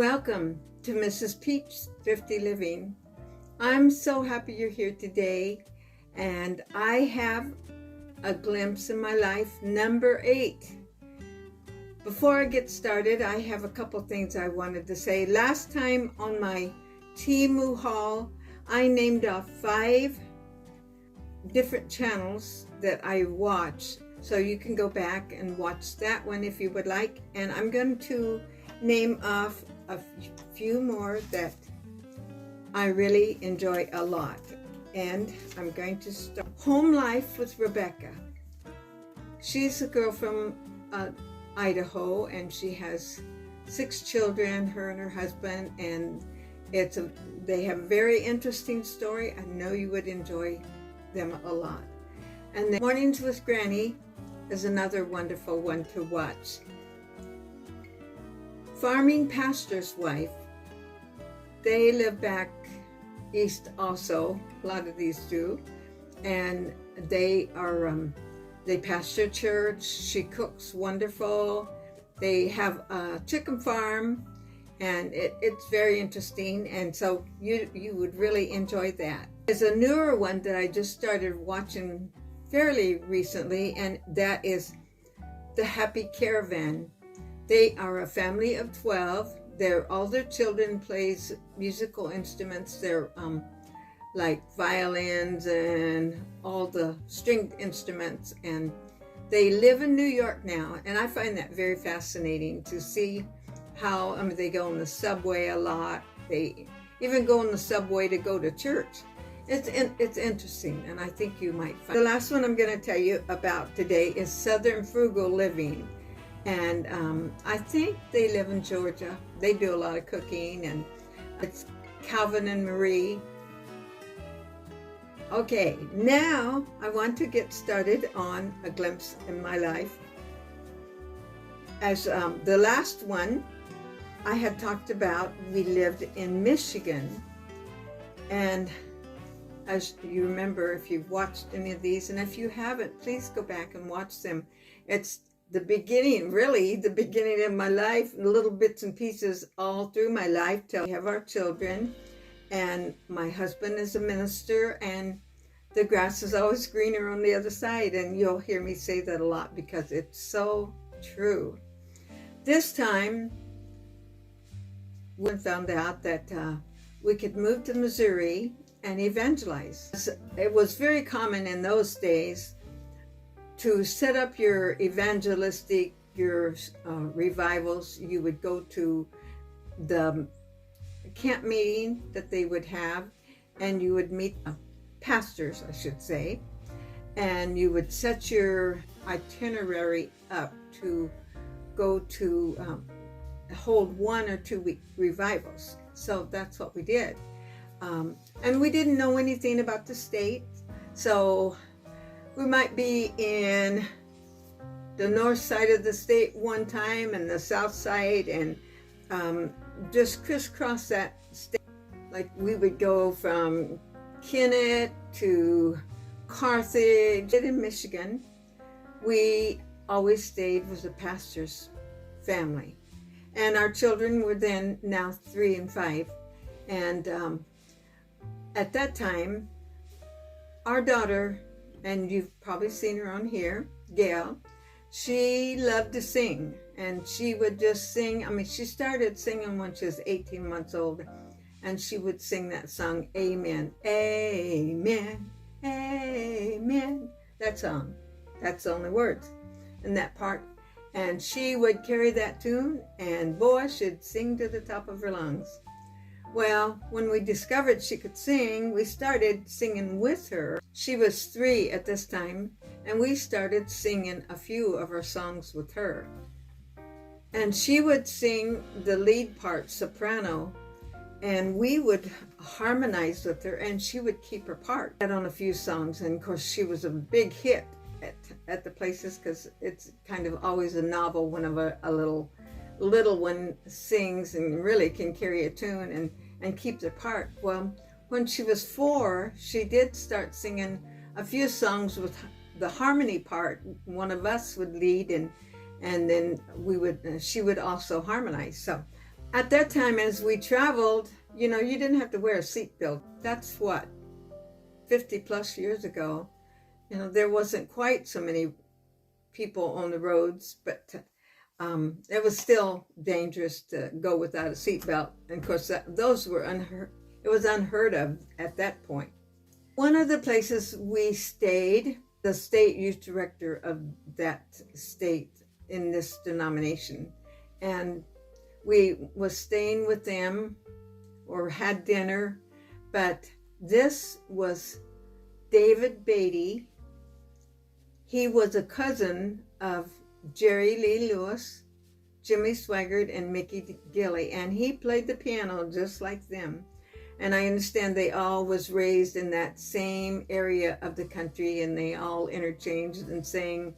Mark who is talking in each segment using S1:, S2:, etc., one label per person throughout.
S1: Welcome to Mrs. Peach's Thrifty Living. I'm so happy you're here today, and I have a glimpse in my life, number 8. Before I get started, I have a couple things I wanted to say. Last time on my Temu haul, I named off 5 different channels that I watch, so you can go back and watch that one if you would like. And I'm going to name off a few more that I really enjoy a lot. And I'm going to start Home Life with Rebecca. She's a girl from Idaho, and she has 6 children, her and her husband, and they have a very interesting story. I know you would enjoy them a lot. And then Mornings with Granny is another wonderful one to watch. Farming Pastor's Wife. They live back east also, a lot of these do, and they pastor church. She cooks wonderful. They have a chicken farm, and it's very interesting, and so you would really enjoy that. There's a newer one that I just started watching fairly recently, and that is The Happy Caravan. They are a family of 12. All their children plays musical instruments. They're like violins and all the stringed instruments, and they live in New York now. And I find that very fascinating to see how they go on the subway a lot. They even go on the subway to go to church. It's interesting, and I think you might find. The last one I'm going to tell you about today is Southern Frugal Living. And I think they live in Georgia. They do a lot of cooking, and it's Calvin and Marie. Okay, now I want to get started on a glimpse in my life. As the last one I had talked about, we lived in Michigan. And as you remember, if you've watched any of these, and if you haven't, please go back and watch them. It's the beginning of my life, little bits and pieces all through my life till we have our children. And my husband is a minister, and the grass is always greener on the other side. And you'll hear me say that a lot because it's so true. This time, we found out that we could move to Missouri and evangelize. It was very common in those days to set up your evangelistic, your revivals. You would go to the camp meeting that they would have, and you would meet pastors, I should say, and you would set your itinerary up to go to hold 1 or 2 week revivals. So that's what we did. And we didn't know anything about the state, so we might be in the north side of the state one time and the south side, and just crisscross that state. Like we would go from Kennett to Carthage. In Michigan, we always stayed with the pastor's family, and our children were then now 3 and 5. And at that time, our daughter, and you've probably seen her on here, Gail, she loved to sing, and she would just sing. She started singing when she was 18 months old, and she would sing that song, Amen, Amen, Amen. That song, that's the only words in that part. And she would carry that tune, and boy, she'd sing to the top of her lungs. Well, when we discovered she could sing, we started singing with her. She was 3 at this time, and we started singing a few of our songs with her. And she would sing the lead part, soprano, and we would harmonize with her, and she would keep her part on a few songs. And of course, she was a big hit at the places, because it's kind of always a novel when a little one sings and really can carry a tune and keep their part. Well, when she was 4, she did start singing a few songs with the harmony part. One of us would lead, and then she would also harmonize. So At that time, as we traveled, you know, you didn't have to wear a seatbelt. That's what, 50 plus years ago. You know, there wasn't quite so many people on the roads, but it was still dangerous to go without a seatbelt. And of course, those were it was unheard of at that point. One of the places we stayed, the state youth director of that state in this denomination, and we was staying with them or had dinner, but this was David Beatty. He was a cousin of Jerry Lee Lewis, Jimmy Swaggart, and Mickey Gilley, and he played the piano just like them. And I understand they all was raised in that same area of the country, and they all interchanged and sang,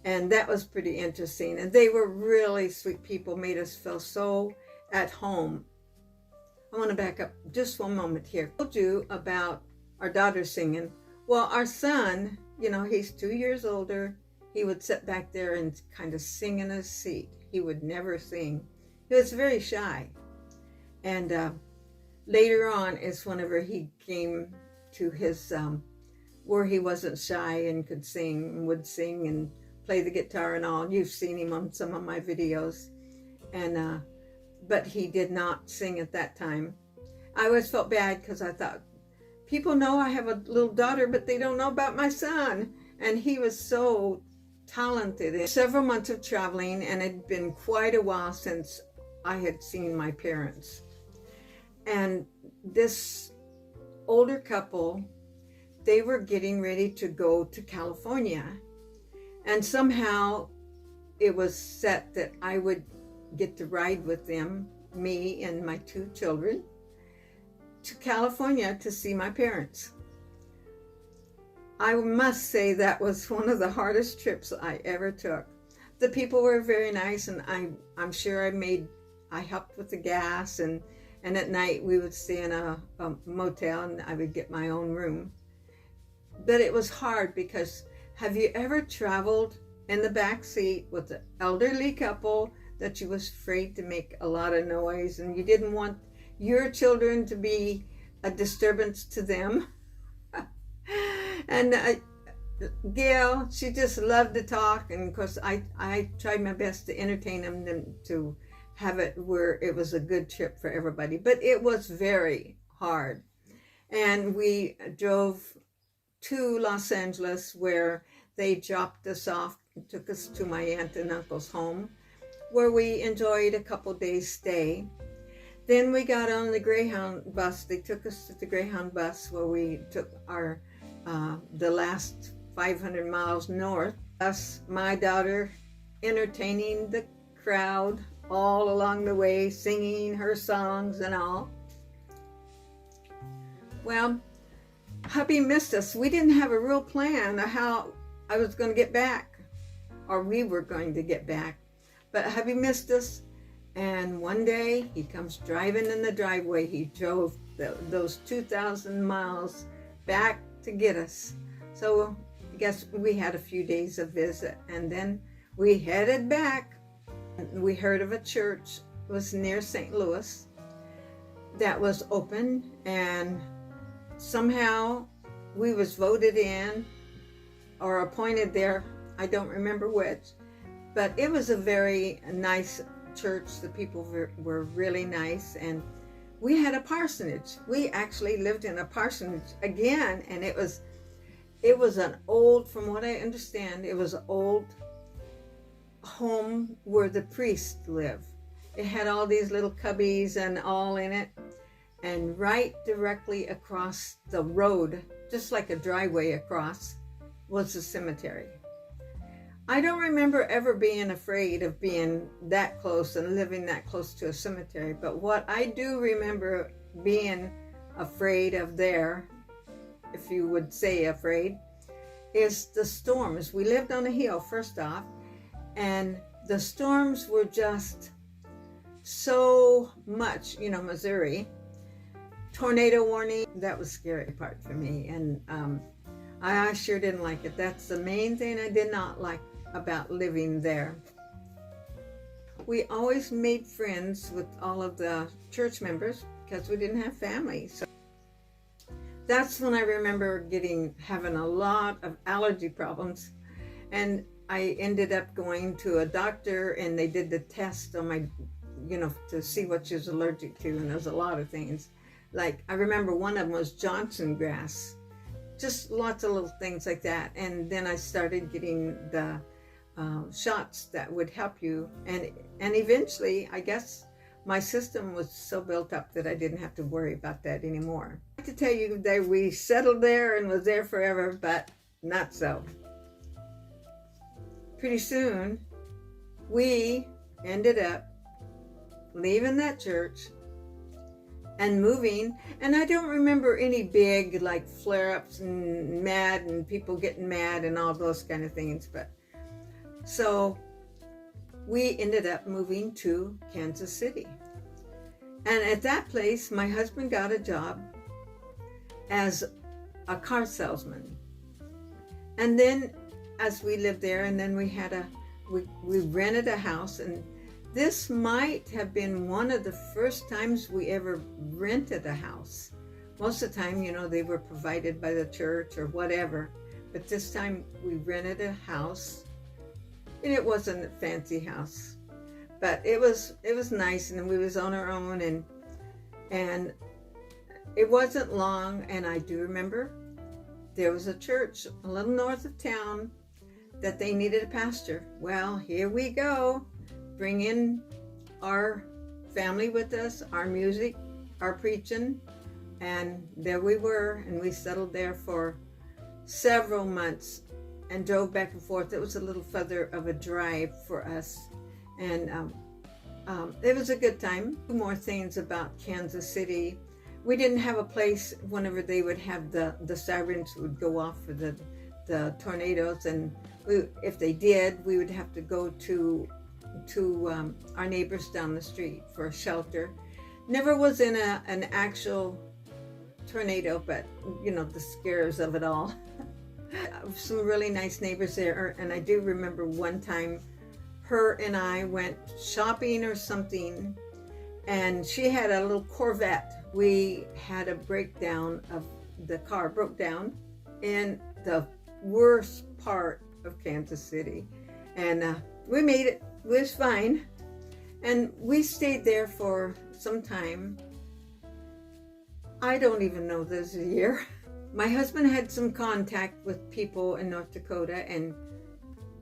S1: and that was pretty interesting. And they were really sweet people, made us feel so at home. I want to back up just one moment here. I told you about our daughter singing. Well, our son, you know, he's 2 years older. He would sit back there and kind of sing in his seat. He would never sing. He was very shy. And later on is whenever he came to his, where he wasn't shy and could sing and would sing and play the guitar and all. You've seen him on some of my videos. And, but he did not sing at that time. I always felt bad because I thought, people know I have a little daughter, but they don't know about my son. And he was so talented. Several months of traveling, and it had been quite a while since I had seen my parents. And this older couple, they were getting ready to go to California. And somehow it was set that I would get to ride with them, me and my 2 children, to California to see my parents. I must say that was one of the hardest trips I ever took. The people were very nice, and I'm sure I helped with the gas, and at night we would stay in a motel, and I would get my own room. But it was hard because, have you ever traveled in the back seat with an elderly couple that you was afraid to make a lot of noise, and you didn't want your children to be a disturbance to them? And Gail, she just loved to talk, and of course I tried my best to entertain them to have it where it was a good trip for everybody. But it was very hard. And we drove to Los Angeles, where they dropped us off and took us to my aunt and uncle's home, where we enjoyed a couple days stay. Then we got on the Greyhound bus. They took us to the Greyhound bus, where we took our the last 500 miles north. Us, my daughter, entertaining the crowd all along the way, singing her songs and all. Well, hubby missed us. We didn't have a real plan of how I was going to get back, or we were going to get back. But hubby missed us, and one day he comes driving in the driveway. He drove those 2,000 miles back to get us. So I guess we had a few days of visit, and then we headed back. We heard of a church. It was near St. Louis that was open, and somehow we was voted in or appointed there. I don't remember which, but it was a very nice church. The people were really nice, and we had a parsonage. We actually lived in a parsonage again, and it was an old, from what I understand, it was an old home where the priests lived. It had all these little cubbies and all in it, and right directly across the road, just like a driveway across, was the cemetery. I don't remember ever being afraid of being that close and living that close to a cemetery, but what I do remember being afraid of there, if you would say afraid, is the storms. We lived on a hill, first off, and the storms were just so much, you know, Missouri. Tornado warning, that was the scary part for me, and I sure didn't like it. That's the main thing I did not like about living there. we always made friends with all of the church members because we didn't have family. So that's when I remember having a lot of allergy problems, and I ended up going to a doctor, and they did the test on my, to see what she was allergic to, and there was a lot of things. Like, I remember one of them was Johnson grass, just lots of little things like that. And then I started getting the shots that would help you, and eventually, I guess, my system was so built up that I didn't have to worry about that anymore. I have to tell you that we settled there and was there forever, but not so. Pretty soon, we ended up leaving that church and moving, and I don't remember any big like flare-ups and mad and people getting mad and all those kind of things, but so we ended up moving to Kansas City. And at that place, my husband got a job as a car salesman. And then as we lived there, and then we rented a house, and this might have been one of the first times we ever rented a house. Most of the time, they were provided by the church or whatever, but this time we rented a house. And it wasn't a fancy house, but it was nice, and we was on our own, and it wasn't long. And I do remember there was a church a little north of town that they needed a pastor. Well, here we go, bring in our family with us, our music, our preaching, and there we were, and we settled there for several months and drove back and forth. It was a little further of a drive for us, and it was a good time. Two more things about Kansas City. We didn't have a place whenever they would have the sirens would go off for the tornadoes, and if they did, we would have to go to our neighbors down the street for a shelter. Never was in an actual tornado, but the scares of it all. Some really nice neighbors there, and I do remember one time her and I went shopping or something, and she had a little Corvette. We had a breakdown of the car, broke down in the worst part of Kansas City, and we made it. It was fine, and we stayed there for some time. I don't even know this year. My husband had some contact with people in North Dakota, and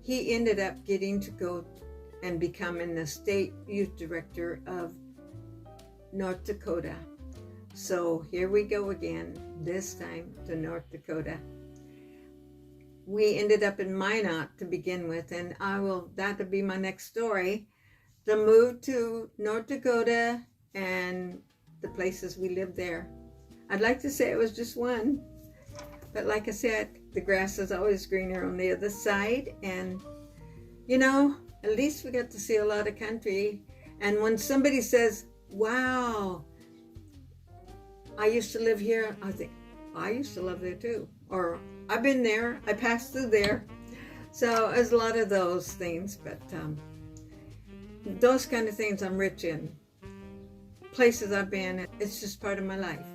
S1: he ended up getting to go and becoming the state youth director of North Dakota. So here we go again, this time to North Dakota. We ended up in Minot to begin with, and that'll be my next story. The move to North Dakota and the places we lived there. I'd like to say it was just one, but like I said, the grass is always greener on the other side, and at least we got to see a lot of country. And when somebody says, wow, I used to live here, I think, I used to live there too. Or I've been there, I passed through there. So there's a lot of those things, but those kind of things I'm rich in. Places I've been, it's just part of my life.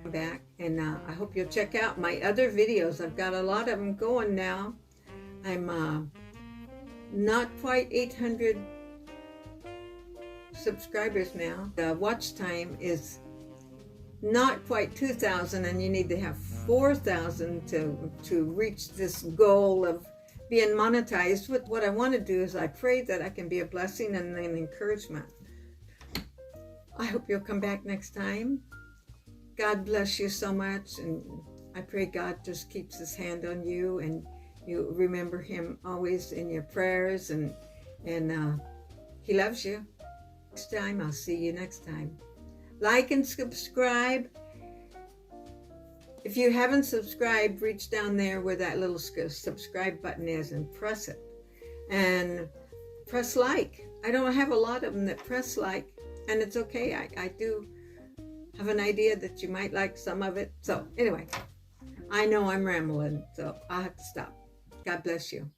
S1: I'm back, and I hope you'll check out my other videos. I've got a lot of them going now. I'm not quite 800 subscribers now. The watch time is not quite 2,000, and you need to have 4,000 to reach this goal of being monetized. What I want to do is I pray that I can be a blessing and an encouragement. I hope you'll come back next time. God bless you so much, and I pray God just keeps his hand on you, and you remember him always in your prayers, and he loves you. Next time, I'll see you next time. Like and subscribe. If you haven't subscribed, reach down there where that little subscribe button is and press it. And press like. I don't have a lot of them that press like, and it's okay. I do have an idea that you might like some of it. So anyway, I know I'm rambling, so I'll have to stop. God bless you.